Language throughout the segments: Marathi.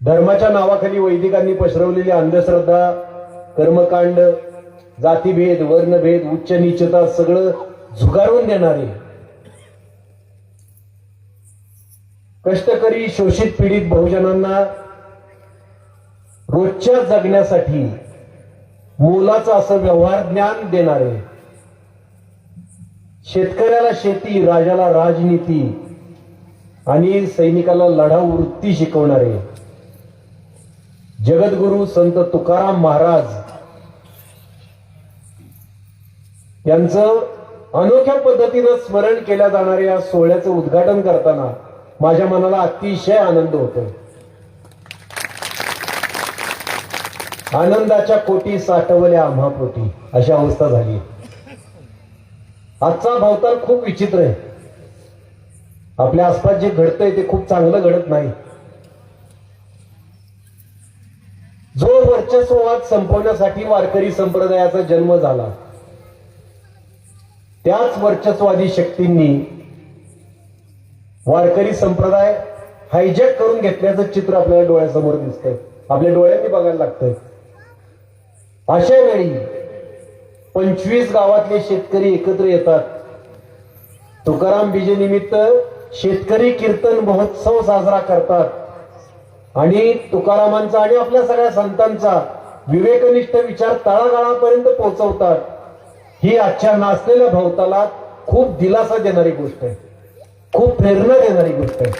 धर्माच्या नावाखाली वैदिकांनी पसरवलेली अंधश्रद्धा, कर्मकांड, जातीभेद, वर्णभेद, उच्च नीचता सगळं झुगारून देणारे, कष्टकरी शोषित पीडित बहुजनांना रोजच्या जगण्यासाठी मोलाचं असं व्यवहार ज्ञान देणारे, शेतकऱ्याला शेती, राजाला राजनीती आणि सैनिकाला लढाऊ वृत्ती शिकवणारे जगद्गुरु संत तुकाराम महाराज यांचं अनोख्या पद्धतीनं स्मरण केल्या जाणाऱ्या या सोहळ्याचं उद्घाटन करताना माझ्या मनाला अतिशय आनंद होतोय. आनंदाच्या कोटी साठवल्या आम्हा पोटी अशी अवस्था झाली. आजचा भवताल खूप विचित्र आहे. आपल्या आसपास जे घडतंय ते खूप चांगलं घडत नाही. जो वर्चस्ववाद संपवण्यासाठी वारकरी संप्रदायाचा जन्म झाला, त्याच वर्चस्ववादी शक्तींनी वारकरी संप्रदाय हायजॅक करून घेतल्याचं चित्र आपल्याला डोळ्यासमोर दिसतंय, आपल्या डोळ्यांनी बघायला लागतंय. अशा वेळी 25 गावातले शेतकरी एकत्र येतात. तुकाराम बीजेनिमित्त शेतकरी कीर्तन महोत्सव साजरा करतात आणि तुकारामांचा आणि आपल्या सगळ्या संतांचा विवेकनिष्ठ विचार तळागाळापर्यंत पोहोचवतात. ही आजच्या नाचलेल्या भवतालात खूप दिलासा देणारी गोष्ट आहे, खूप प्रेरणा देणारी गोष्ट आहे.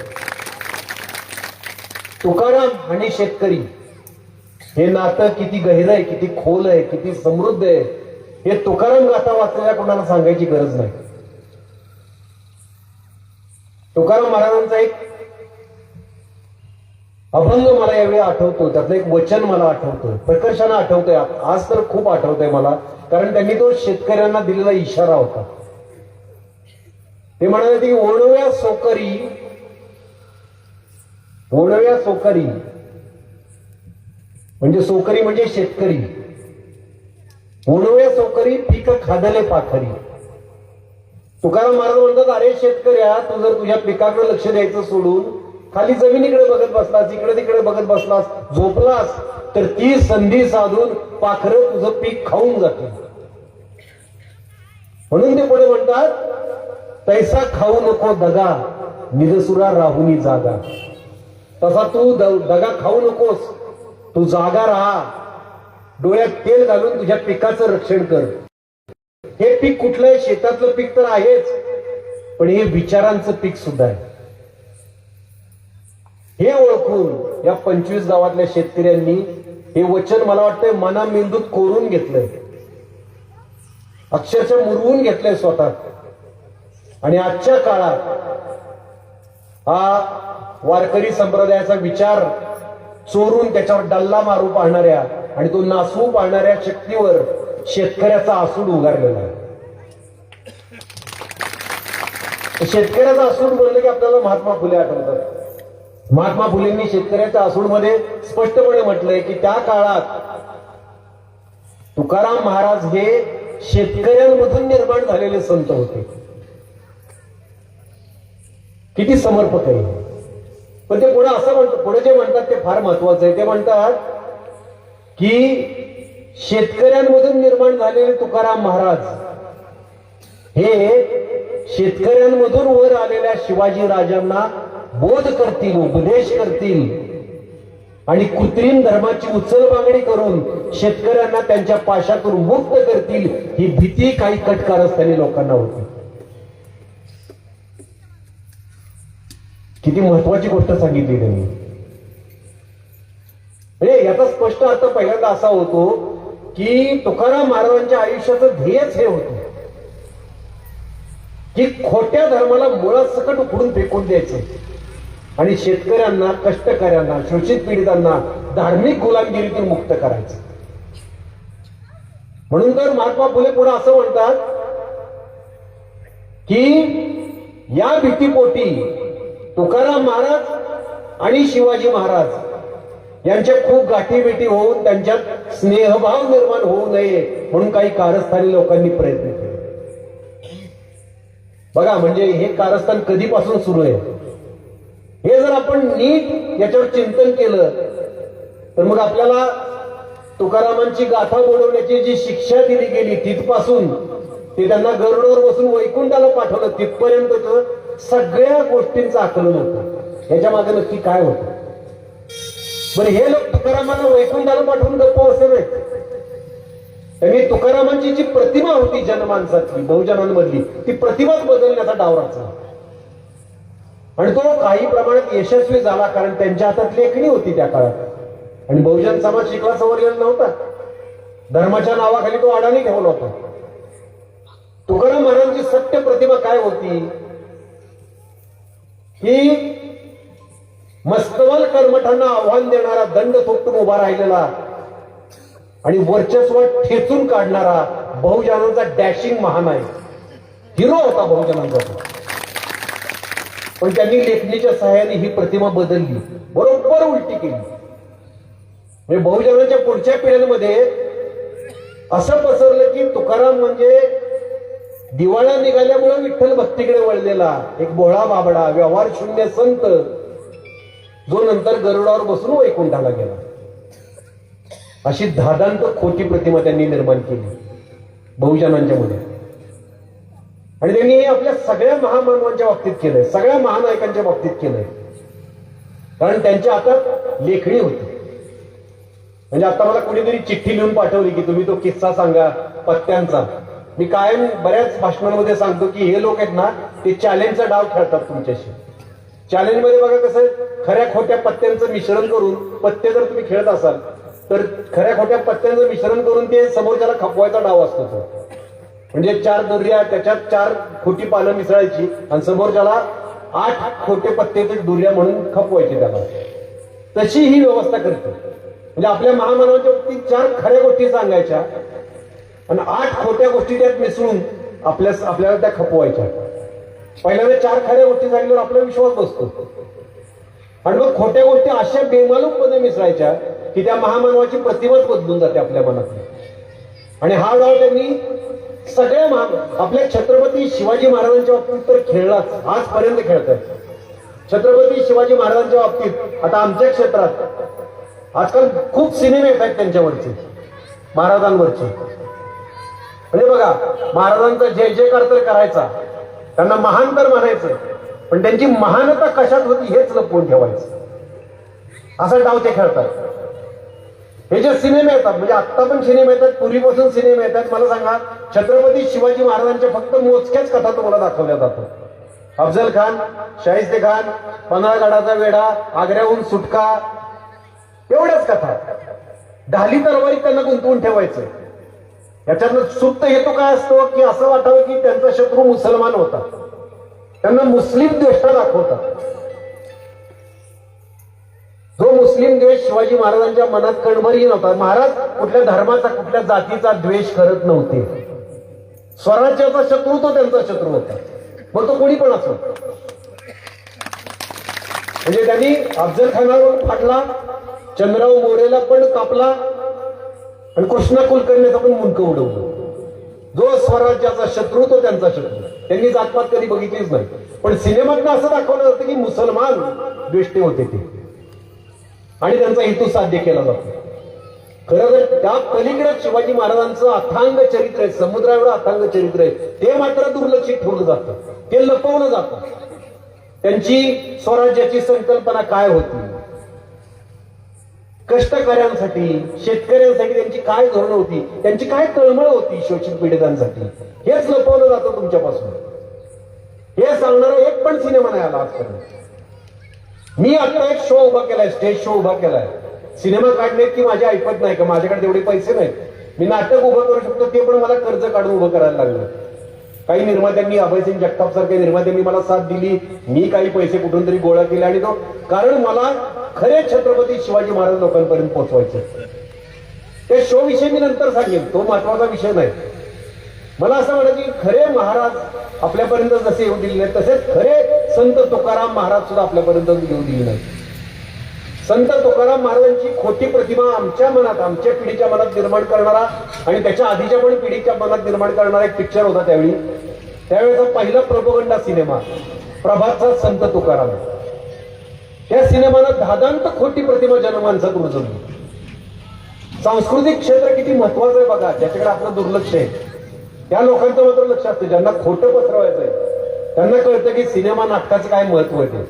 तुकाराम आणि शेतकरी हे नातं किती गहिरं आहे, किती खोल आहे, किती समृद्ध आहे, हे तुकाराम गाथा वाचलेल्या कोणाला सांगायची गरज नाही. तुकाराम महाराजांचा एक अभंग मला यावेळी आठवतो, त्यातलं एक वचन मला आठवतं, प्रकर्षानं आठवतंय. आज तर खूप आठवतंय मला, कारण त्यांनी तो शेतकऱ्यांना दिलेला इशारा होता. ते म्हणाले की ओणव्या सोकरी, ओणव्या सोकरी म्हणजे सोकरी म्हणजे शेतकरी, ओणव्या सोकरी पीक खादले पाखरी. तुकाराम महाराज म्हणतात, अरे शेतकऱ्या, तू जर तुझ्या पिकाकडे लक्ष द्यायचं सोडून खाली जमिनीकडे बघत बसलास, इकडे तिकडे बघत बसलास, झोपलास, तर ती संधी साधून पाखरं तुझं पीक खाऊन जाते. म्हणून ते पुढे म्हणतात, पैसा खाऊ नको दगा, निजसुरा राहुनी जागा. तसा तू दगा खाऊ नकोस, तू जागा राहा, डोळ्यात तेल घालून तुझ्या पिकाचं रक्षण कर. हे पीक कुठलंय? शेतातलं पीक तर आहेच, पण हे विचारांचं पीक सुद्धा आहे. हे ओळखून या 25 गावातल्या शेतकऱ्यांनी हे वचन मला वाटतंय मना मेंदूत कोरून घेतलंय, अक्षरशः मुरवून घेतलंय स्वतः. आणि आजच्या काळात हा वारकरी संप्रदायाचा विचार चोरून त्याच्यावर डल्ला मारू पाहणाऱ्या आणि तो नासवू पाहणाऱ्या शक्तीवर शेतकऱ्याचा आसूड उगारलेला आहे. शेतकऱ्याचा आसूड बोललं की आपल्याला महात्मा फुले आठवतात. महात्मा फुलेंनी शेतकऱ्याच्या आसूडमध्ये स्पष्टपणे म्हटलंय की त्या काळात तुकाराम महाराज हे शेतकऱ्यांमधून निर्माण झालेले संत होते. किती समर्पक आहे. पण ते पुढे असं म्हणतात, पुढे जे म्हणतात ते फार महत्वाचं आहे. ते म्हणतात की शेतकऱ्यांमधून निर्माण झालेले तुकाराम महाराज हे शेतकऱ्यांमधून वर आलेल्या शिवाजी राजांना बोध करतील, उपदेश करतील आणि कृत्रिम धर्माची उचलबांगडी करून शेतकऱ्यांना त्यांच्या पाशातून मुक्त करतील, ही भीती काही कटकारस्थानी लोकांना होती. किती महत्वाची गोष्ट सांगितली त्यांनी. म्हणजे याचा स्पष्ट अर्थ पहिल्यांदा असा होतो की तुकाराम महाराजांच्या आयुष्याचं ध्येयच हे होतं की खोट्या धर्माला मुळासकट उखडून फेकून द्यायचं आणि शेतकऱ्यांना, कष्टकऱ्यांना, शोषित पीडितांना धार्मिक गुलामगिरीतून मुक्त करायचं. म्हणून तर महात्मा फुले पुढे असं म्हणतात की या भीतीपोटी तुकाराम महाराज आणि शिवाजी महाराज यांच्या खूप गाठीभेटी होऊन त्यांच्यात स्नेहभाव निर्माण होऊ नये म्हणून काही कारस्थानी लोकांनी प्रयत्न केले. बघा, म्हणजे हे कारस्थान कधीपासून सुरू आहे? हे जर आपण नीट याच्यावर चिंतन केलं तर मग आपल्याला तुकारामांची गाथा बोलवण्याची जी शिक्षा दिली गेली तिथपासून ते त्यांना गरुडावर बसून वैकुंठाला पाठवलं तिथपर्यंत सगळ्या गोष्टींचं आकलन होतं. याच्या मागे नक्की काय होतं? बरं, हे लोक तुकारामांना वैकुंठाला पाठवून गप्प बसले नाहीत. त्यांनी तुकारामांची जी प्रतिमा होती जनमानसातली बहुजनांमधली ती प्रतिमाच बदलण्याचा डाव रचला आणि तो काही प्रमाणात यशस्वी झाला, कारण त्यांच्या हातात लेखणी होती त्या काळात. आणि बहुजन समाज शिकला सवरलेला नव्हता. धर्माच्या नावाखाली तो अडाणी ठेवला होता. तुकाराम महाराजांची सत्य प्रतिमा काय होती? ही मस्तवल कर्मठांना आव्हान देणारा, दंड थोपटून उभा राहिलेला आणि वर्चस्व ठेचून काढणारा बहुजनांचा डॅशिंग महानायक हिरो होता बहुजनांचा. पण त्यांनी लेखणीच्या सहाय्याने ही प्रतिमा बदलली, बरोबर उलटी केली. म्हणजे बहुजनांच्या पुढच्या पिढ्यांमध्ये असं पसरलं की तुकाराम म्हणजे दिवाळा निघाल्यामुळे विठ्ठल भक्तीकडे वळलेला एक भोळा बाबडा व्यवहार शून्य संत, जो नंतर गरुडावर बसून वैकुंठाला गेला. अशी धादांत खोटी प्रतिमा त्यांनी निर्माण केली बहुजनांच्या मध्ये. आणि त्यांनी आपल्या सगळ्या महामानवांच्या बाबतीत केलंय, सगळ्या महानायकांच्या बाबतीत केलंय, कारण त्यांच्या हातात लेखणी होती. म्हणजे आता मला कोणीतरी चिठ्ठी लिहून पाठवली की तुम्ही तो किस्सा सांगा पत्त्यांचा. मी कायम बऱ्याच भाषणांमध्ये सांगतो की हे लोक आहेत ना ते चॅलेंजचा डाव खेळतात तुमच्याशी. चॅलेंज मध्ये बघा कसं खऱ्या खोट्या पत्त्यांचं मिश्रण करून, पत्ते जर तुम्ही खेळत असाल तर खऱ्या खोट्या पत्त्यांचं मिश्रण करून ते समोरच्याला खपवायचा डाव असतो तो. म्हणजे 4 दुर्या त्याच्यात 4 खोटी पानं मिसळायची आणि समोरच्याला 8 खोटे पत्ते दुर्या म्हणून खपवायचे त्याला. तशी ही व्यवस्था करते. म्हणजे आपल्या महामानवाच्या बाबतीत 4 खऱ्या गोष्टी सांगायच्या आणि 8 खोट्या गोष्टी त्यात मिसळून आपल्याला त्या खपवायच्या. पहिल्यांदा 4 खऱ्या गोष्टी सांगितल्यावर आपला विश्वास बसतो आणि मग खोट्या गोष्टी अशा बेमालूमपणे मिसळायच्या की त्या महामानवाची प्रतिमाच बदलून जाते आपल्या मनातली. आणि हा डाव त्यांनी सगळ्या आपल्या छत्रपती शिवाजी महाराजांच्या बाबतीत तर खेळलाच, आजपर्यंत खेळतात. छत्रपती शिवाजी महाराजांच्या बाबतीत आता आमच्या क्षेत्रात आजकाल खूप सिनेमे येत आहेत त्यांच्यावरचे, महाराजांवरचे. म्हणजे बघा, महाराजांचा जय जयकार तर करायचा, त्यांना महान तर म्हणायचं, पण त्यांची महानता कशात होती हेच लपवून ठेवायचं. असा डाव ते खेळतात. हे जे सिनेमे येतात, म्हणजे आत्ता पण सिनेमे येतात, पूर्वीपासून सिनेमे येतात. मला सांगा, छत्रपती शिवाजी महाराजांच्या फक्त मोजक्याच कथा तुम्हाला दाखवल्या जातात. अफजल खान, शाहिस्ते खान, पन्हाळगडाचा वेढा, आग्र्याहून सुटका, एवढ्याच कथा. ढाली तलवारीत त्यांना गुंतवून ठेवायचं. याच्यातनं सुप्त हेतू काय असतो की असं वाटावं की त्यांचा शत्रू मुसलमान होता, त्यांना मुस्लिम द्वेष्टा दाखवतात. जो मुस्लिम द्वेष शिवाजी महाराजांच्या मनात कणभरही नव्हता. महाराज कुठल्या धर्माचा, कुठल्या जातीचा द्वेष करत नव्हते. स्वराज्याचा शत्रू तो त्यांचा शत्रू होता, मग तो कोणी पण असो. म्हणजे त्यांनी अफजल खानावर फाडला, चंद्रराव मोरेला पण कापला आणि कृष्णा कुलकर्णीचं पण मुंडकं उडवलं. जो स्वराज्याचा शत्रू तो त्यांचा शत्रू. त्यांनी जातपात कधी बघितलीच नाही, पण सिनेमातनं असं दाखवलं जातं की मुसलमान द्वेष्टे होते ते आणि त्यांचा हेतू साध्य केला जातो. खरं तर त्या पलीकडे शिवाजी महाराजांचं अथांग चरित्र आहे, समुद्राएवढं अथांग चरित्र आहे, ते मात्र दुर्लक्षित ठेवलं जातं, ते लपवलं जातं. त्यांची स्वराज्याची संकल्पना काय होती, कष्टकऱ्यांसाठी, शेतकऱ्यांसाठी त्यांची काय धोरणं होती, त्यांची काय तळमळ होती शोषित पीडितांसाठी, हेच लपवलं जातं तुमच्यापासून. हे सांगणारा एक पण सिनेमा नाही आला आजपर्यंत. मी आता एक शो उभा केलाय, स्टेज शो उभा केलाय. सिनेमा काढण्यात की माझी ऐपत नाही का, माझ्याकडे तेवढे पैसे नाहीत. मी नाटक उभं करू शकतो, ते पण मला कर्ज काढून उभं करायला लागलं. काही निर्मात्यांनी, अभयसिंग जगताप सारख्या निर्मात्यांनी मला साथ दिली, मी काही पैसे कुठून तरी गोळा केले आणि तो, कारण मला खरे छत्रपती शिवाजी महाराज लोकांपर्यंत पोहोचवायचे. त्या शो विषयी मी नंतर सांगेन, तो महत्वाचा विषय नाही. मला असं म्हणायचं की खरे महाराज आपल्यापर्यंत जसे येऊ दिले नाही, तसेच खरे संत तुकाराम महाराज सुद्धा आपल्यापर्यंत येऊ दिले नाही. संत तुकाराम महाराजांची खोटी प्रतिमा आमच्या मनात, आमच्या पिढीच्या मनात निर्माण करणारा आणि त्याच्या आधीच्या पण पिढीच्या मनात निर्माण करणारा एक पिक्चर होता त्यावेळी. त्यावेळेचा पहिला प्रोपगंडा सिनेमा प्रभातचा संत तुकाराम. त्या सिनेमानं धादांत खोटी प्रतिमा जनमानसात रुजवली. सांस्कृतिक क्षेत्र किती महत्वाचं आहे बघा, ज्याच्याकडे आपलं दुर्लक्ष आहे. त्या लोकांचं मात्र लक्ष असतं ज्यांना खोटं पसरवायचंय, त्यांना कळतं की सिनेमा नाटकाचं काय महत्व आहे.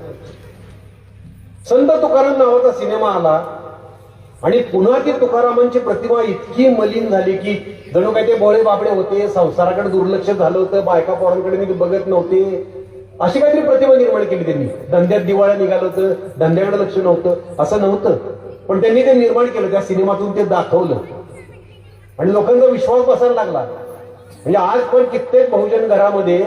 संत तुकाराम नावाचा सिनेमा आला आणि पुन्हा ती तुकारामांची प्रतिमा इतकी मलिन झाली की जणू काय ते बोळे बाबडे होते, संसाराकडे दुर्लक्ष झालं होतं, बायका पोरांकडे बघत नव्हते, अशी काहीतरी प्रतिमा निर्माण केली त्यांनी. धंद्यात दिवाळ्या निघालं होतं, धंद्याकडे लक्ष नव्हतं असं नव्हतं, पण त्यांनी ते निर्माण केलं, त्या सिनेमातून ते दाखवलं आणि लोकांचा विश्वास बसायला लागला. म्हणजे आज पण कित्येक बहुजन घरामध्ये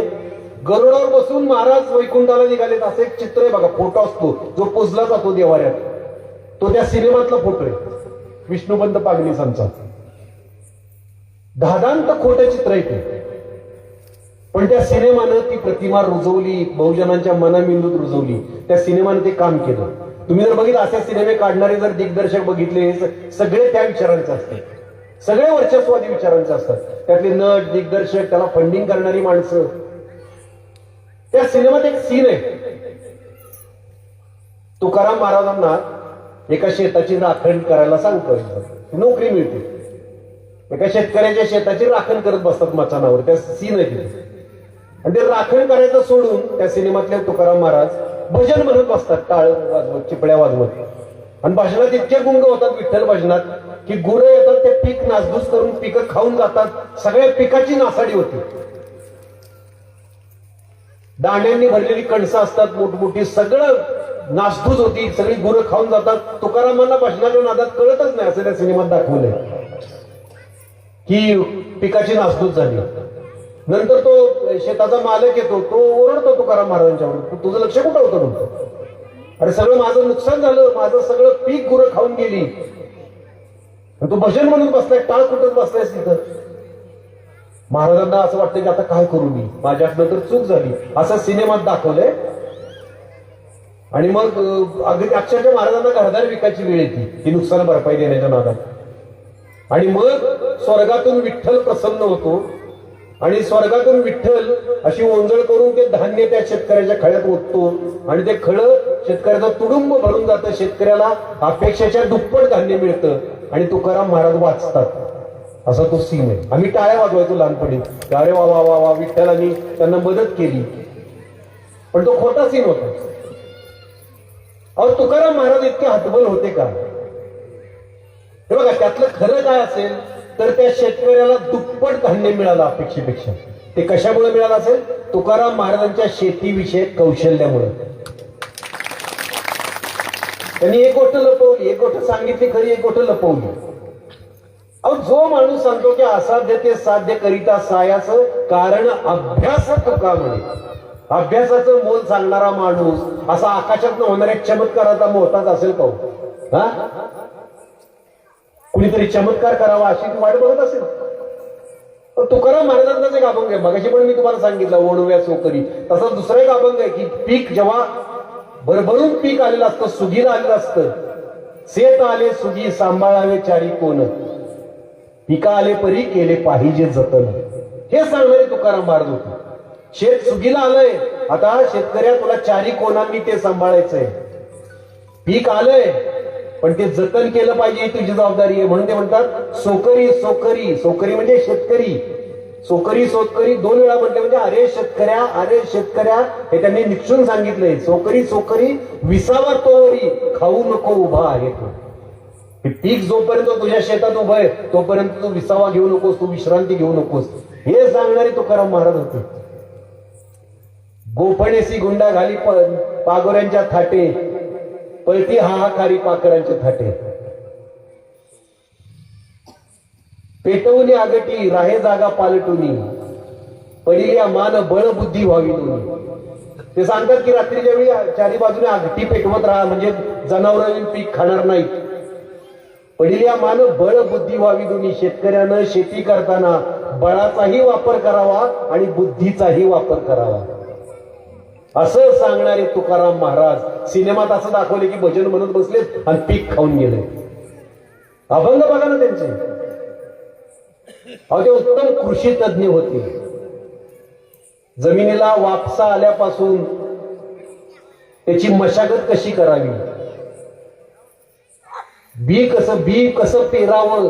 गरुडावर बसून महाराज वैकुंठाला निघालेत असं एक चित्र आहे बघा. फोटो असतो जो पुजला जातो देवाऱ्यात, तो त्या सिनेमातला फोटो आहे विष्णुपंत पागनीसांचा. धादांत खोटं चित्र आहे ते, पण त्या सिनेमानं ती प्रतिमा रुजवली, बहुजनांच्या मनामेंदूत रुजवली. त्या सिनेमानं ते काम केलं. तुम्ही जर बघितलं असे सिनेमे काढणारे जर दिग्दर्शक बघितले, सगळे त्या विचारांचे असतात, सगळे वर्चस्वादी विचारांचे असतात. त्यातले नट, दिग्दर्शक, त्याला फंडिंग करणारी माणसं. त्या सिनेमात एक सीन आहे, तुकाराम महाराजांना एका शेताची राखण करायला सांगतो, नोकरी मिळते. एका शेतकऱ्याच्या शेताची राखण करत बसतात मचानावर, त्या सीन आहे तिथे. आणि ते राखण करायचं सोडून त्या सिनेमातले तुकाराम महाराज भजन म्हणत बसतात, टाळ वाजवत, चिपड्या वाजवत. आणि भाषणात इतके गुंग होतात विठ्ठल भजनात की गुरं येतात, ते पीक नासधूस करून पिकं खाऊन जातात. सगळ्या पिकाची नासाडी होती. दाण्यांनी भरलेली कणसं असतात मोठमोठी, सगळं नासधूस होती, सगळी गुरं खाऊन जातात. तुकारामांना भजनाच्या नादात कळतच नाही असं त्या सिनेमात दाखवलंय की पिकाची नासधूस झाली. नंतर तो शेताचा मालक येतो, तो ओरडतो तुकाराम महाराजांच्यावर, तुझं लक्ष कुठं होतं म्हणतो. अरे सगळं माझं नुकसान झालं, माझं सगळं पीक गुरं खाऊन गेली, तू भजन म्हणून बसलाय, टाळ कुठं बसलायस तिथं. महाराजांना असं वाटतं की आता काय करू मी, माझ्याकडनं तर चूक झाली, असं सिनेमात दाखवलंय. आणि मग अक्षरशः महाराजांना घरदार विकायची वेळ येते ही नुकसान भरपाई देण्याच्या नादात. आणि मग स्वर्गातून विठ्ठल प्रसन्न होतो आणि स्वर्गातून विठ्ठल अशी ओंजळ करून ते धान्य त्या शेतकऱ्याच्या खळ्यात ओततो आणि ते खळं शेतकऱ्याचं तुडुंब भरून जातं. शेतकऱ्याला अपेक्षेच्या दुप्पट धान्य मिळतं आणि तुकाराम महाराज वाचतात. असा तो सीन आहे. आम्ही टाळ्या वाजवायचो लहानपणी, अरे वा वा वा वा विठ्ठलांनी त्यांना मदत केली, पण तो खोटा सीन होता. अहो तुकाराम महाराज इतके हतबल होते का? हे बघा, त्यातलं खरं काय असेल तर त्या शेतकऱ्याला दुप्पट धान्य मिळालं अपेक्षेपेक्षा. ते कशामुळे मिळालं असेल? तुकाराम महाराजांच्या शेतीविषयक कौशल्यामुळे. त्यांनी एक गोष्ट लपवली, एक गोष्ट सांगितली खरी, एक गोष्ट लपवली. अहो जो माणूस सांगतो की असाध्य ते साध्य करिता सायास कारण अभ्यास तुका म्हणे, अभ्यासाचं मोल सांगणारा माणूस असा आकाशात होणाऱ्या चमत्काराचा मोहताज असेल का? हा, कुणीतरी चमत्कार करावा अशी वाट बघत असेल. तुकाराम महाराजांचाच एक अभंग आहे, मगाशी पण मी तुम्हाला सांगितलं, ओणव्या सोकरी. तसा दुसरा एक अभंग आहे की पीक जेव्हा भरभरून पीक आलेलं असतं, सुगीला आलेलं असतं, शेत आले सुगी सांभाळावे चारी कोण, पिका आले परी केले पाहिजे जतन, हे सांगणारे तुकाराम महाराज होते. शेत सुगीला आलंय, आता शेतकऱ्या तुला चारी कोणांनी ते सांभाळायचंय. पीक आलंय पण ते जतन केलं पाहिजे, तुझी जबाबदारी आहे. म्हणून ते म्हणतात सोकरी सोकरी. सोकरी म्हणजे शेतकरी, सोकरी सोकरी दोन वेळा म्हटले म्हणजे अरे शेतकऱ्या, अरे शेतकऱ्या, हे त्यांनी निक्षून सांगितलंय. सोकरी सोकरी विसावा तोवरी, खाऊ नको उभा आहे तू. पीक जोपर्यंत तुझ्या शेतात उभं आहे तोपर्यंत तू विसावा घेऊ नकोस, तू विश्रांती घेऊ नकोस, हे सांगणारे तुकाराम महाराज होते. गोफणेसी गुंडा घाली पागोऱ्यांच्या थाटे, पळती हाहाकारी पाखरांचे थाटे, पेटवली आगटी राहे जागा पालटुनी, पडिल्या मान बळ बुद्धी व्हावी दोन्ही. ते सांगतात की रात्रीच्या वेळी चारी बाजूने आगटी पेटवत राहा म्हणजे जनावर पीक खाणार नाहीत. पडिल्या मान बळ बुद्धी व्हावी दोन्ही. शेतकऱ्यानं शेती करताना बळाचाही वापर करावा आणि बुद्धीचाही वापर करावा, असं सांगणारे तुकाराम महाराज. सिनेमात असं दाखवले की भजन म्हणत बसलेत आणि पीक खाऊन गेले. अभंग बघा ना त्यांचे. अहो ते उत्तम कृषी तज्ञ होते. जमिनीला वापसा आल्यापासून त्याची मशागत कशी करावी, बी कसं पेरावं,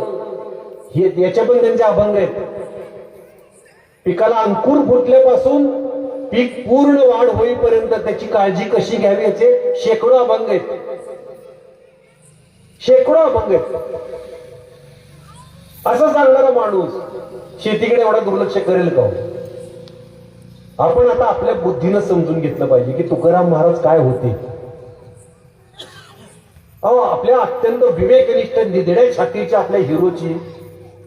हे याच्या पण त्यांचे अभंग आहेत. पिकाला अंकुर फुटल्यापासून पीक पूर्ण वाढ होईपर्यंत त्याची काळजी कशी घ्यावी याचे शेकडो अभंग आहेत. शेकडो अभंग आहेत. असं सांगणारा माणूस शेतीकडे एवढा दुर्लक्ष करेल का? आपण आता आपल्या बुद्धीनं समजून घेतलं पाहिजे की तुकाराम महाराज काय होते. आपल्या अत्यंत विवेकनिष्ठ निधड्या छातीच्या आपल्या हिरोची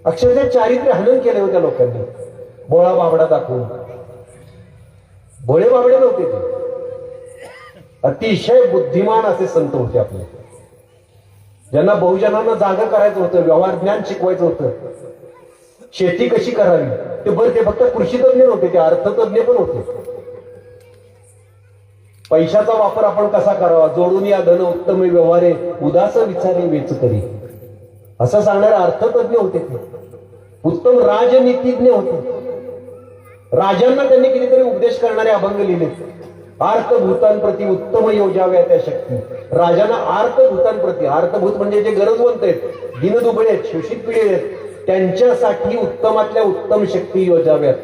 अक्षरशः चारित्र्य हनन केले होत्या लोकांनी. बोळा बाबडा दाखवून. भोळे बाबडे नव्हते ते, अतिशय बुद्धिमान असे संत होते आपले, ज्यांना बहुजनांना जागा करायचं होतं, व्यवहार ज्ञान शिकवायचं होतं, शेती कशी करावी. ते फक्त कृषी तज्ञ नव्हते, ते अर्थतज्ञ पण होते. पैशाचा वापर आपण कसा करावा, जोडून या धन उत्तम व्यवहारे, उदास विचारे वेच करी, असं सांगणारे अर्थतज्ञ होते ते. उत्तम राजनीतिज्ञ होते. राजांना त्यांनी कितीतरी उपदेश करणारे अभंग लिहिले. आर्तभूतांप्रती उत्तम योजाव्या त्या शक्ती. राजांना आर्तभूतांप्रती, आर्तभूत म्हणजे जे गरजवंत आहेत, दिनदुबळे आहेत, शोषित पिढी आहेत, त्यांच्यासाठी उत्तमातल्या उत्तम शक्ती योजाव्यात,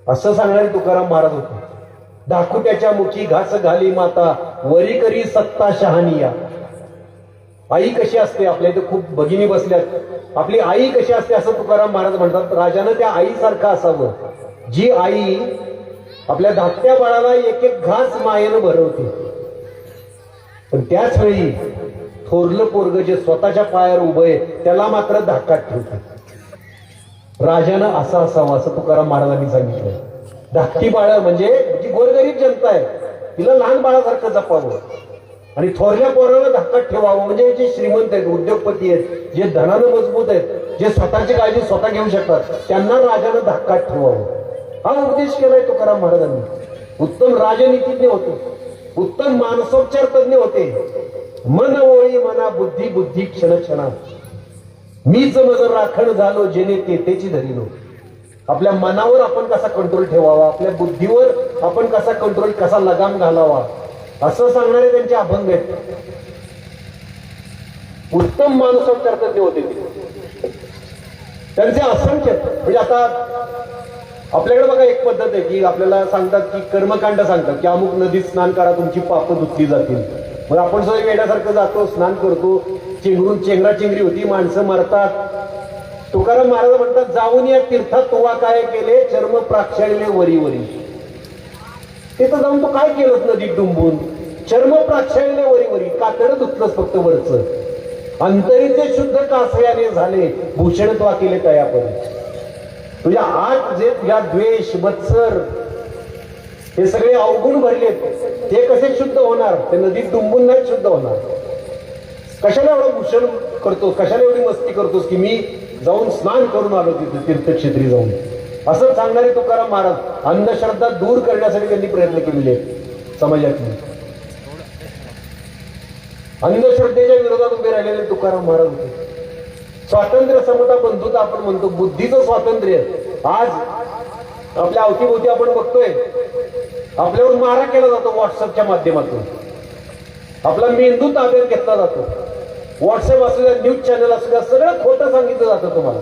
असं सांगणारे तुकाराम महाराज होते. दाखुट्याच्या मुखी घास घाली माता, वरी करी सत्ता शहानिया. आई कशी असते, आपल्या इथे खूप भगिनी बसल्यात, आपली आई कशी असते असं तुकाराम महाराज म्हणतात. राजानं त्या आईसारखं असावं, जी आई आपल्या धाकट्या बाळाला एक एक घास मायेनं भरवते. पण त्याच वेळी थोरलं पोरग जे स्वतःच्या पायावर उभं आहे त्याला मात्र धाकात ठेवते. राजानं असं असावं असं तुकाराम महाराजांनी सांगितलं. धाकटी बाळ म्हणजे जी गोरगरीब जनता आहे तिला लहान बाळासारखं जपावं, आणि थोरल्या पोराला धाकात ठेवावं म्हणजे जे श्रीमंत आहेत, उद्योगपती आहेत, जे धनानं मजबूत आहेत, जे स्वतःची काळजी स्वतः घेऊ शकतात, त्यांना राजानं धाकात ठेवावं. हा उपदेश केलाय तुकाराम महाराजांनी. उत्तम राजनीतिज्ञ होते, उत्तम मानसोपचार तज्ञ होते. मन ओळी मना बुद्धी बुद्धी क्षण क्षणा, मीच मज राखण झालो जेणे तेतेची धरिलो. आपल्या मनावर आपण कसा कंट्रोल ठेवावा, आपल्या बुद्धीवर आपण कसा लगाम घालावा, असं सांगणारे त्यांचे अभंग आहेत. उत्तम मानसोपचार तज्ञ होते त्यांचे असंख्य. म्हणजे आता आपल्याकडे बघा एक पद्धत आहे की आपल्याला सांगतात की कर्मकांड सांगतात की अमुक नदीत स्नान करा तुमची पाप धुतली जातील. मग आपण सगळं वेड्यासारखं जातो, स्नान करतो, चेंगराचेंगरी होती, माणसं मरतात. तुकाराम महाराज म्हणतात, जाऊन या तीर्थात तुवा काय केले, चर्म प्राक्षाळले वरी वरी. तिथं जाऊन तू काय केलंस नदीत डुंबून, चर्म प्राक्षाळले वरी वरी, कातडं धुतलंच फक्त वरचं, अंतरीचे शुद्ध कासयाने झाले, भूषण त्वा केले तयापरी. तुझ्या आत जे तुझ्या द्वेष मत्सर हे सगळे अवगुण भरले, ते कसे शुद्ध होणार, ते नदीत डुंबून नाही शुद्ध होणार. कशाला एवढं भूषण करतोस, कशाला एवढी मस्ती करतोस की मी जाऊन स्नान करून आलो तिथे तीर्थक्षेत्री जाऊन, असं सांगणारे तुकाराम महाराज. अंधश्रद्धा दूर करण्यासाठी त्यांनी प्रयत्न केलेले समाजातले. अंधश्रद्धेच्या विरोधात उभे राहिलेले तुकाराम महाराज होते. स्वातंत्र्य समता बंधुता आपण म्हणतो, बुद्धीचं स्वातंत्र्य आज आपल्या अवतीभोवती आपण बघतोय. आपल्यावर मारा केला जातो व्हॉट्सअपच्या माध्यमातून, आपला मेंदू ताब्यात घेतला जातो. व्हॉट्सअप असू द्या, न्यूज चॅनल असू द्या, सगळं खोटं सांगितलं जातं तुम्हाला.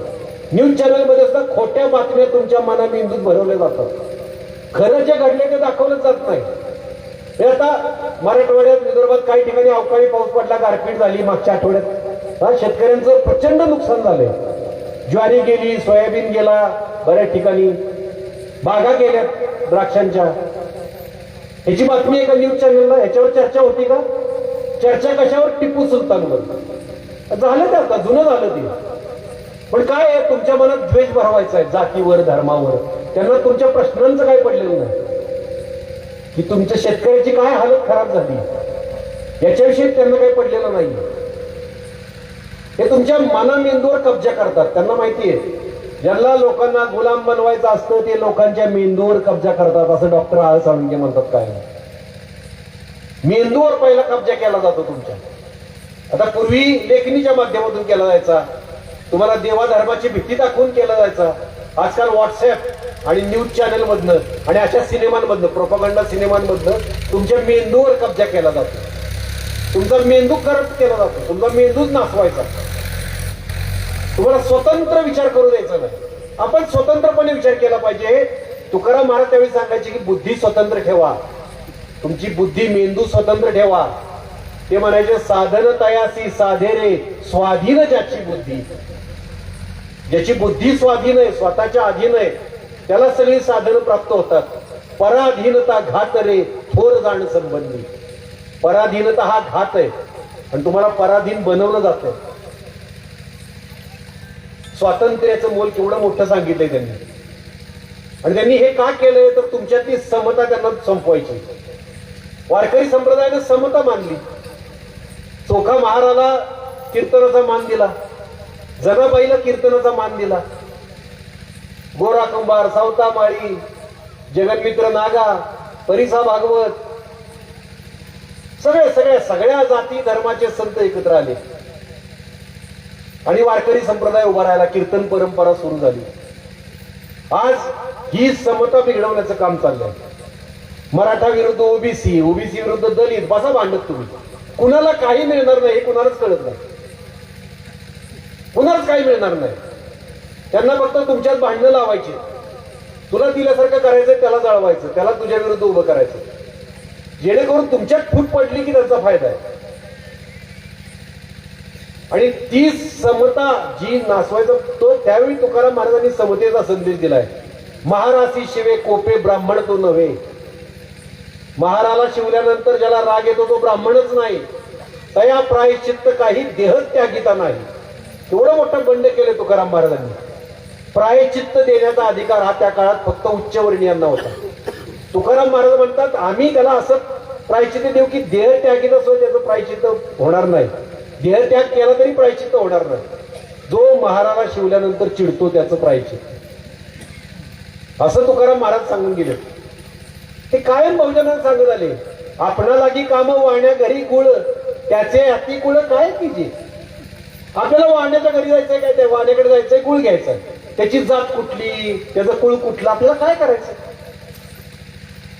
न्यूज चॅनलमध्ये सुद्धा खोट्या बातम्या तुमच्या मना मेंदूत भरवल्या जातात. खरं जे घडले ते दाखवलं जात नाही. हे आता मराठवाड्यात विदर्भात काही ठिकाणी अवकाळी पाऊस पडला, गारपीट झाली मागच्या आठवड्यात. शेतकऱ्यांचं प्रचंड नुकसान झालंय. ज्वारी गेली, सोयाबीन गेला, बऱ्याच ठिकाणी बागा गेल्यात द्राक्षांच्या. ह्याची बातमी एका न्यूज चॅनलला, ह्याच्यावर चर्चा होती का? चर्चा कशावर? टिपू सुलतानवर झालं. ते आता जुनं झालं ते. पण काय आहे, तुमच्या मनात द्वेष भरवायचा आहे जातीवर, धर्मावर. त्यांना तुमच्या प्रश्नांचं काय पडलेलं नाही की तुमच्या शेतकऱ्याची काय हालत खराब झाली, याच्याविषयी त्यांना काही पडलेलं नाही. हे तुमच्या मना मेंदूवर कब्जा करतात. त्यांना माहिती आहे ज्यांना लोकांना गुलाम बनवायचं असतं ते लोकांच्या मेंदूवर कब्जा करतात, असं डॉक्टर आळ साळुंखे म्हणतात. काय मेंदूवर पहिला कब्जा केला जातो तुमच्या. आता पूर्वी लेखणीच्या माध्यमातून केला जायचा, तुम्हाला देवाधर्माची भीती दाखवून केला जायचा. आजकाल व्हॉट्सअप आणि न्यूज चॅनल मधनं आणि अशा सिनेमांमधनं, प्रोपगंडा सिनेमांमधनं तुमच्या मेंदूवर कब्जा केला जातो. तुमचा मेंदू करप्ट केला जातो. तुमचा मेंदूच नासवायचा. तुम्हाला स्वतंत्र विचार करू द्यायचा नाही. आपण स्वतंत्रपणे विचार केला पाहिजे. तुकाराम महाराज त्यावेळी सांगायचे की बुद्धी स्वतंत्र ठेवा, तुमची बुद्धी, मेंदू स्वतंत्र ठेवा. ते म्हणायचे साधन तयासी साधे रे स्वाधीन ज्याची बुद्धी. ज्याची बुद्धी स्वाधीन आहे, स्वतःच्या अधीन आहे, त्याला सगळी साधनं प्राप्त होतात. पराधीनता घात रे थोर जाण संबंधी. पराधीनता हा घात आहे आणि तुम्हाला पराधीन बनवलं जातं. स्वातंत्र्याचं मोल केवढं मोठं सांगितलंय त्यांनी. आणि त्यांनी हे का केलंय तर तुमच्यातली समता त्यांना संपवायची. वारकरी संप्रदायाने समता मानली. चोखा महाराला कीर्तनाचा मान दिला, जनाबाईला कीर्तनाचा मान दिला, गोरा कुंभार, सावता माळी, जगन्मित्र नागा, परिसा भागवत, सगळ्या जाती धर्माचे संत एकत्र आले आणि वारकरी संप्रदाय उभा राहिला. कीर्तन परंपरा सुरू झाली. आज ही समता बिघडवण्याचं काम चाललंय. मराठा विरुद्ध ओबीसी, ओबीसी विरुद्ध दलित, बसा भांडत तुम्ही. कुणाला काही मिळणार नाही हे कुणालाच कळत नाही. कुणालाच काही मिळणार नाही. त्यांना फक्त तुमच्यात भांडणं लावायची. तुला दिल्यासारखं करायचंय, त्याला जळवायचं, त्याला तुझ्या विरुद्ध उभं करायचं, जेणेकरून तुमच्यात फूट पडली की त्यांचा फायदा आहे. आणि ती समता जी नासवायचा, तो त्यावेळी तुकाराम महाराजांनी समतेचा संदेश दिलाय. महारासी शिवे कोपे ब्राह्मण तो नव्हे. महाराला शिवल्यानंतर ज्याला राग येतो तो ब्राह्मणच नाही. तया प्रायश्चित्त काही देहत्यागिता नाही. एवढं मोठं बंड केलं तुकाराम महाराजांनी. प्रायश्चित्त देण्याचा अधिकार हा त्या काळात फक्त उच्चवर्णीयांना होता. तुकाराम महाराज म्हणतात आम्ही त्याला असं प्रायश्चित्त देऊ की देहत्यागिता सुद्धा त्याचं प्रायश्चित्त होणार नाही. देहत्याग केला तरी प्रायश्चित्त होणार नाही. जो महाराला शिवल्यानंतर चिडतो त्याचं प्रायश्चित्त, असं तुकाराम महाराज सांगून गेले. ते कायम बहुजनांना सांगत आले. आपणालागी काम वाण्या घरी कुळ त्याचे अति कुळ काय किजे. आपल्याला वाण्याच्या घरी जायचंय काय, त्या वाण्याकडे जायचंय, कुळ घ्यायचंय. त्याची जात कुठली, त्याचं कुळ कुठलं, आपल्याला काय करायचं.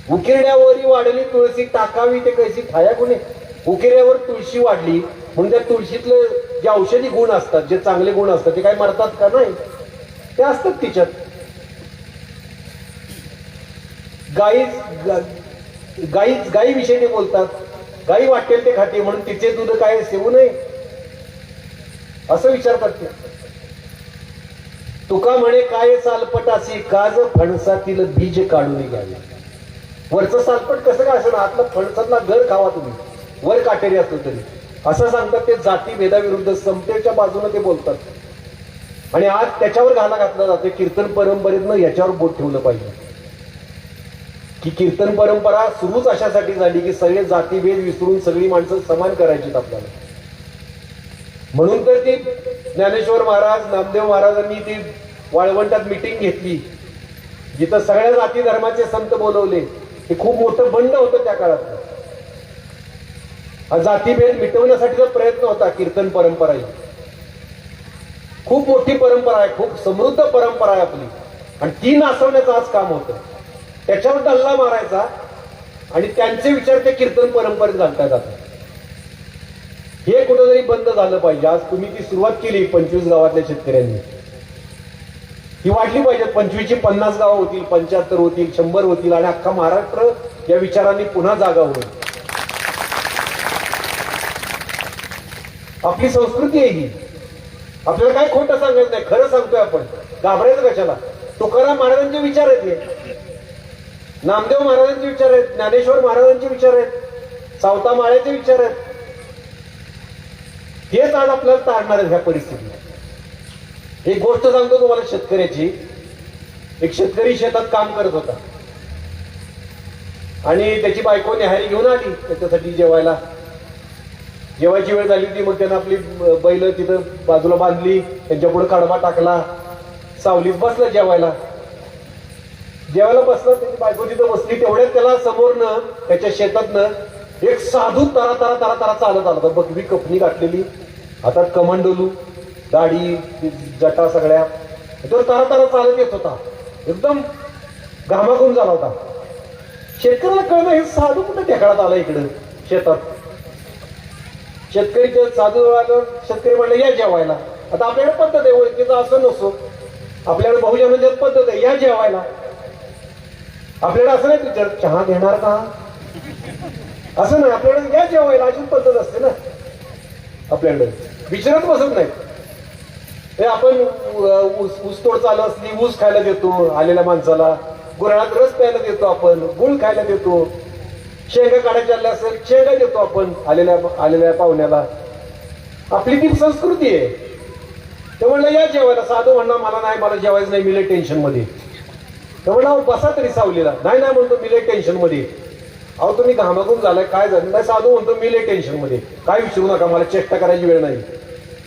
उकिरड्यावरी वाढली तुळशी टाकावी ते कैसी खाया गुणे. उकिरड्यावर तुळशी वाढली म्हणून त्या तुळशीतले जे औषधी गुण असतात, जे चांगले गुण असतात ते काय मरतात का? नाही, ते असतात तिच्यात. गाई विषयी ते बोलतात. गाई वाटेल ते खाते म्हणून तिचे दूध काय सेवू नये असं विचारतात ते. तुका म्हणे काय सालपटासी काज फणसातील बीज काढून घ्यावे. वरचं सालपट कसं काय असं, आतला फणसातला घर खावा तुम्ही, वर काटेरी असतो तरी, असं सांगतात ते. जाती भेदाविरुद्ध समतेच्या बाजूने ते बोलतात. आणि आज त्याच्यावर घाला घातला जातो. कीर्तन परंपरेतनं याच्यावर बोट ठेवलं पाहिजे की कीर्तन परंपरा सुरूच अशासाठी झाली की सगळे जातीभेद विसरून सगळी माणसं समान करायचीत आपल्याला. म्हणून तर ती ज्ञानेश्वर महाराज, नामदेव महाराजांनी ती वाळवंटात मिटिंग घेतली जिथं सगळ्या जाती धर्माचे संत बोलवले. हे खूप मोठं बंड होतं त्या काळात. हा जातीभेद मिटवण्यासाठीचा प्रयत्न होता. कीर्तन परंपरा ही खूप मोठी परंपरा आहे, खूप समृद्ध परंपरा आहे आपली, आणि ती नासवण्याचं आज काम होतं. त्याच्यावर डल्ला मारायचा आणि त्यांचे विचार ते कीर्तन परंपरेत घालता जातात. हे कुठेतरी बंद झालं पाहिजे. आज तुम्ही ती सुरुवात केली 25 गावातल्या शेतकऱ्यांनी, ती वाढली पाहिजे. 25 ची 50 गावं होतील, 75 होतील, 100 होतील आणि अख्खा महाराष्ट्र या विचारांनी पुन्हा जागा होईल. आपली संस्कृती आहे ही. आपल्याला काय खोटं सांगायचं नाही, खरं सांगतोय आपण. घाबरायचं कशाला? तुकाराम महाराजांचे विचार आहेत हे, नामदेव महाराजांचे विचार आहेत, ज्ञानेश्वर महाराजांचे विचार आहेत, सावता माळ्याचे विचार आहेत. हेच आज आपल्याला तारणार आहे ह्या परिस्थितीत. एक गोष्ट सांगतो तुम्हाला शेतकऱ्याची. एक शेतकरी शेतात काम करत होता आणि त्याची बायको न्याहारी घेऊन आली त्याच्यासाठी जेवायला. जेवायची वेळ झाली होती, मग त्यानं आपली बैल तिथं बाजूला बांधली, त्यांच्या पुढे कडबा टाकला, सावलीत बसला जेवायला. जेवायला बसला, त्याची बायको तिथं बसली. तेवढ्यात त्याला समोरनं त्याच्या शेतातनं एक साधू तरा तरा तरा तरा चालत आला. बघवी कपनी घातलेली, हातात कमंडलू, दाढी, जटा सगळ्या, तो तारा तारा चालत येत होता, एकदम घामाघूम झाला होता. शेतकऱ्याला कळलं हे साधू कुठे ढेकळात आला इकडं शेतात. शेतकरी ते साधू आलं, शेतकरी म्हणलं या जेवायला. आता आपल्याकडे पद्धत आहे ओळखीचं असं नसतो, आपल्याकडे बहुजनांच्यात पद्धत आहे या जेवायला. आपल्याकडे असं नाही विचार चहा घेणार का, असं नाही. आपल्याकडे या जेवायला अशीच पद्धत असते ना. आपल्याकडे विचारत बसत नाही. हे आपण ऊसतोड चालू असली ऊस खायला देतो आलेल्या माणसाला, गुराळात रस प्यायला देतो आपण, गुळ खायला देतो, शेंगा काढायच्या आल्या असेल शेंगा देतो आपण आलेल्या पाहुण्याला. आपली ती संस्कृती आहे. ते म्हणलं या जेवायला. साधू म्हणला मला नाही, मला जेवायचं नाही, मी लय टेन्शन मध्ये. ते म्हणलं बसा तरी सावलीला. नाही नाही म्हणतो मी लय टेन्शन मध्ये. अहो तुम्ही घामाघूम झालाय, काय झालं नाही. साधू म्हणतो मी लय टेन्शन मध्ये, काय विचारू नका, मला चेष्टा करायची वेळ नाही.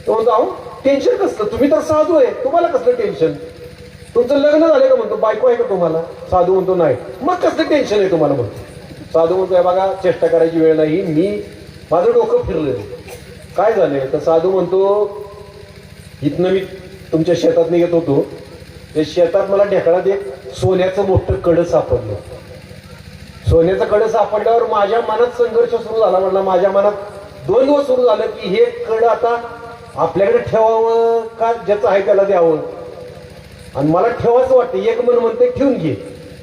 तो म्हणतो अहो टेन्शन कसलं, तुम्ही तर साधू आहे, तुम्हाला कसलं टेन्शन, तुमचं लग्न झालं का म्हणतो, बायको आहे का तुम्हाला. साधू म्हणतो नाही. मग कसलं टेन्शन आहे तुम्हाला म्हणतो. साधू म्हणतो बघा चेष्टा करायची वेळ नाही, मी माझं डोकं फिरलं. काय झालंय तर साधू म्हणतो इथनं मी तुमच्या शेतात निघत होतो, त्या शेतात मला ढेकळात एक सोन्याचं मोठं कडं सापडलं. सोन्याचं कडं सापडल्यावर माझ्या मनात संघर्ष सुरू झाला. म्हणला माझ्या मनात द्वंद्व सुरू झालं की हे कडं आता आपल्याकडे ठेवावं का ज्याचं आहे त्याला द्यावं. आणि मला ठेवायचं वाटतं. एक मन म्हणते ठेवून घे,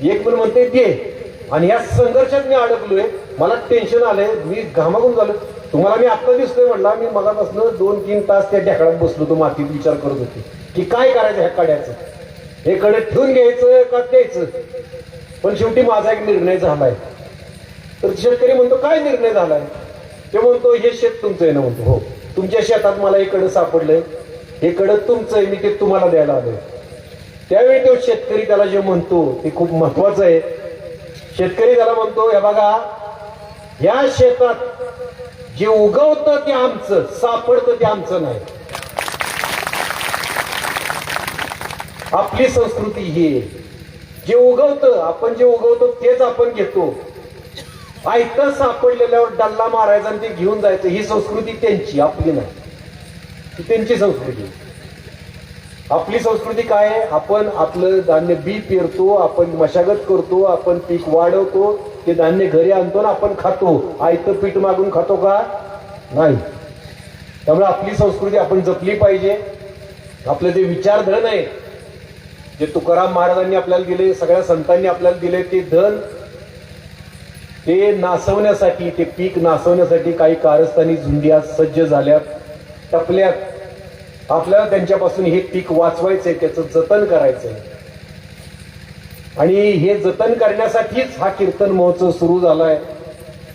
एक मन म्हणते दे. आणि या संघर्षात मी अडकलोय, मला टेन्शन आलंय, मी घामाघूम झालो. तुम्हाला मी आत्ता दिसतोय म्हणला, मी मगापासून 2-3 तास त्या ढेकळात बसलो होतो, मातीत विचार करत होते की काय करायचं ह्या कड्याचं, हे कडे ठेवून घ्यायचं का द्यायचं. पण शेवटी माझा एक निर्णय झालाय. तर शेतकरी म्हणतो काय निर्णय झालाय. ते म्हणतो हे शेत तुमचं आहे ना. म्हणतो हो, तुमच्या शेतात मला हे कडं सापडलंय, हे कडं तुमचं आहे, मी ते तुम्हाला द्यायला आलोय. त्यावेळी तो शेतकरी त्याला जे म्हणतो ते खूप महत्वाचं आहे. शेतकरी त्याला म्हणतो हे बघा, या शेतात जे उगवतं ते आमचं, सापडतं ते आमचं नाही. आपली संस्कृती ही जे उगवतं, आपण जे उगवतो तेच आपण घेतो. आयतं सापडलेल्यावर डल्ला मारायचा आणि ते घेऊन जायचं, ही संस्कृती त्यांची, आपली नाही. ही त्यांची संस्कृती. आपली संस्कृती काय आहे, आपण आपलं धान्य बी पेरतो, आपण मशागत करतो, आपण पीक वाढवतो, ते धान्य घरी आणतो ना आपण खातो. आयतं पीठ मागून खातो का, नाही. त्यामुळे आपली संस्कृती आपण जपली पाहिजे. आपलं जे विचारधन आहे, जे तुकाराम महाराजांनी आपल्याला दिले, सगळ्या संतांनी आपल्याला दिले, ते धन ते नासवण्यासाठी, ते पीक नासवण्यासाठी काही कारस्थानी झुंडी सज्ज झाल्यात, टपल्यात. आपल्याला त्यांच्यापासून हे पीक वाचवायचंय, त्याचं जतन करायचंय. आणि हे जतन करण्यासाठीच हा कीर्तन महोत्सव सुरू झालाय.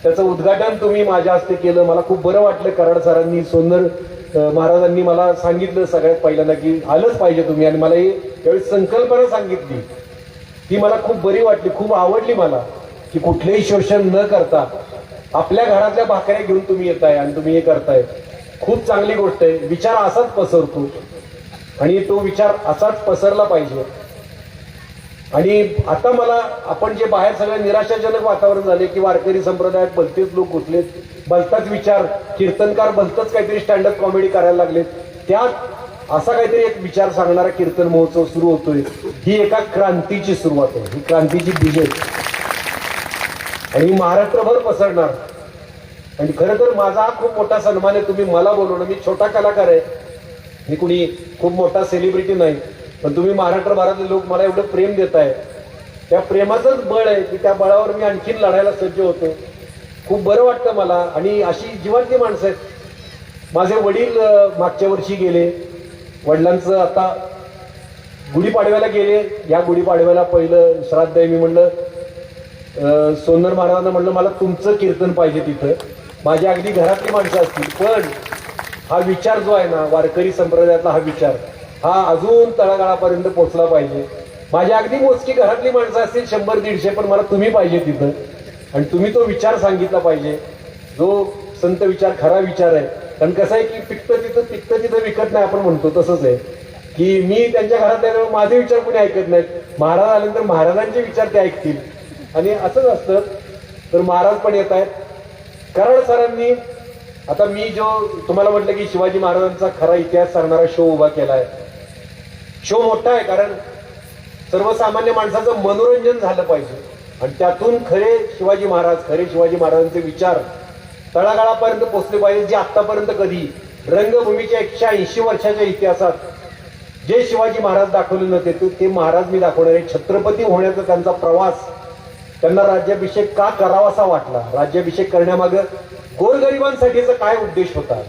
त्याचं उद्घाटन तुम्ही माझ्या हस्ते केलं, मला खूप बरं वाटलं. कराड सरांनी, सोनर महाराजांनी मला सांगितलं सगळ्यात पहिल्यांदा की आलंच पाहिजे तुम्ही. आणि मला ही त्यावेळी संकल्पना सांगितली, ती मला खूप बरी वाटली, खूप आवडली मला, की कुठलेही शोषण न करता आपल्या घरातल्या भाकऱ्या घेऊन तुम्ही येताय आणि तुम्ही हे करताय. खूप चांगली गोष्ट आहे. विचार असाच पसरतो आणि तो विचार असाच पसरला पाहिजे. आणि आता मला आपण जे बाहेर सगळं निराशाजनक वातावरण झाले की वारकरी संप्रदायात भलतेच लोक घुसलेत, भलताच विचार, कीर्तनकार भलतच काहीतरी स्टँडअप कॉमेडी करायला लागलेत, त्यात असा काहीतरी एक विचार सांगणारा कीर्तन महोत्सव सुरू होतोय. ही एका क्रांतीची सुरुवात आहे, ही क्रांतीची बीज आहे आणि महाराष्ट्रभर पसरणार. आणि खरं तर माझा हा खूप मोठा सन्मान आहे, तुम्ही मला बोलवणं. मी छोटा कलाकार आहे, मी कुणी खूप मोठा सेलिब्रिटी नाही, पण तुम्ही महाराष्ट्रभरातले लोक मला एवढं प्रेम देताय. त्या प्रेमाचंच बळ आहे की त्या बळावर मी आणखीन लढायला सज्ज होतो. खूप बरं वाटतं मला. आणि अशी जिवंत माणसं आहेत. माझे वडील मागच्या वर्षी गेले, वडिलांचं आता गुढीपाडव्याला गेले. या गुढीपाडव्याला पहिलं श्राद्ध आहे. मी म्हणलं सोनर महाराजांना म्हणलं मला तुमचं कीर्तन पाहिजे तिथं. माझी अगदी घरातली माणसं असतील, पण हा विचार जो आहे ना, वारकरी संप्रदायातला हा विचार, हा अजून तळागाळापर्यंत पोहोचला पाहिजे. माझी अगदी मोजकी घरातली माणसं असतील 100-150, पण मला तुम्ही पाहिजे तिथं. आणि तुम्ही तो विचार सांगितला पाहिजे, जो संत विचार, खरा विचार आहे. कारण कसं आहे की पिकतं तिथं विकत नाही, आपण म्हणतो तसंच आहे की मी त्यांच्या घरात आहे, माझे विचार कोणी ऐकत नाहीत. महाराज आल्यानंतर महाराजांचे विचार ते ऐकतील. आणि असंच असतं. तर महाराज पण येत आहेत. कराड सरांनी आता मी जो तुम्हाला म्हटलं की शिवाजी महाराजांचा खरा इतिहास सांगणारा शो उभा केलाय, शो मोठा आहे, कारण सर्वसामान्य माणसाचं मनोरंजन झालं पाहिजे आणि त्यातून खरे शिवाजी महाराजांचे विचार तळागाळापर्यंत पोहोचले पाहिजे, जे आतापर्यंत कधी रंगभूमीच्या 180 वर्षाच्या इतिहासात जे शिवाजी महाराज दाखवले नव्हते ते महाराज मी दाखवणार आहे. छत्रपती होण्याचा त्यांचा प्रवास, त्यांना राज्याभिषेक का करावासा वाटला, राज्याभिषेक करण्यामागे गोरगरिबांसाठीचा काय उद्देश होता,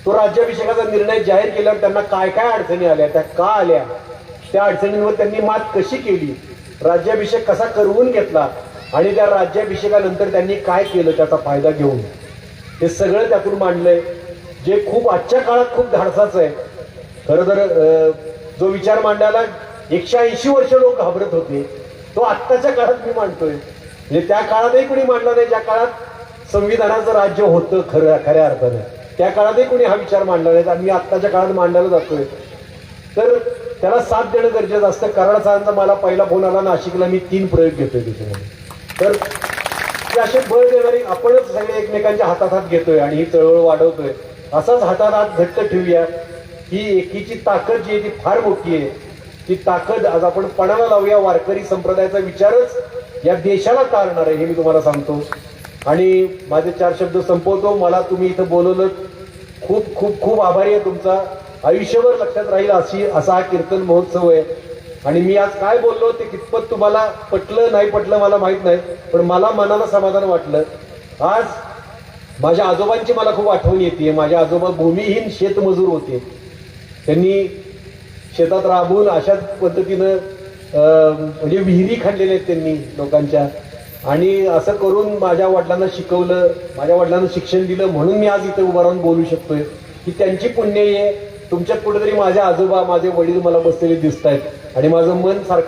तो राज्याभिषेकाचा निर्णय जाहीर केल्यावर त्यांना काय काय अडचणी आल्या, त्या का आल्या, त्या अडचणींवर त्यांनी मात कशी केली, राज्याभिषेक कसा करवून घेतला आणि त्या राज्याभिषेकानंतर त्यांनी काय केलं त्याचा फायदा घेऊन, हे सगळं त्यातून मांडलंय, जे खूप आजच्या काळात खूप धाडसाचं आहे. खरं तर जो विचार मांडायला 180 वर्ष लोक घाबरत होते, तो आत्ताच्या काळात मी मांडतोय. म्हणजे त्या काळातही कुणी मांडला नाही, ज्या काळात संविधानाचं राज्य होतं खऱ्या अर्थाने, त्या काळातही कुणी हा विचार मांडला नाही आणि मी आत्ताच्या काळात मांडायला जातोय. तर त्याला साथ देणं गरजेचं असतं. कराड साहेबांचा मला पहिला फोन आला, नाशिकला मी 3 प्रयोग घेतोय त्याच्यामध्ये. तर ते असे बळ देणारी आपणच सगळे एकमेकांच्या हातात हात घेतोय आणि ही चळवळ वाढवतोय. असाच हातात हात घट्ट ठेवूया. ही एकीची ताकद जी आहे ती फार मोठी आहे. ती ताकद आज आपण पणाला लावूया. वारकरी संप्रदायाचा विचारच या देशाला तारणार आहे हे मी तुम्हाला सांगतो. आणि माझे 4 शब्द संपवतो. मला तुम्ही इथं बोलवलं, खूप खूप खूप आभारी आहे तुमचा. आयुष्यभर लक्षात राहील असा हा कीर्तन महोत्सव आहे. आणि मी आज काय बोललो ते कितपत तुम्हाला पटलं नाही पटलं मला माहित नाही, पण मला मनाला समाधान वाटलं. आज माझ्या आजोबांची मला खूप आठवण येते. माझे आजोबा भूमिहीन शेतमजूर होते. त्यांनी शेतात राबून अशाच पद्धतीनं म्हणजे विहिरी खणलेल्या आहेत त्यांनी लोकांच्या, आणि असं करून माझ्या वडिलांना शिकवलं, माझ्या वडिलांना शिक्षण दिलं, म्हणून मी आज इथे उभा राहून बोलू शकतोय. की त्यांची पुण्य आहे. तुमच्यात कुठेतरी माझे आजोबा माझे वडील मला बसलेले दिसत आहेत आणि माझं मन सारखं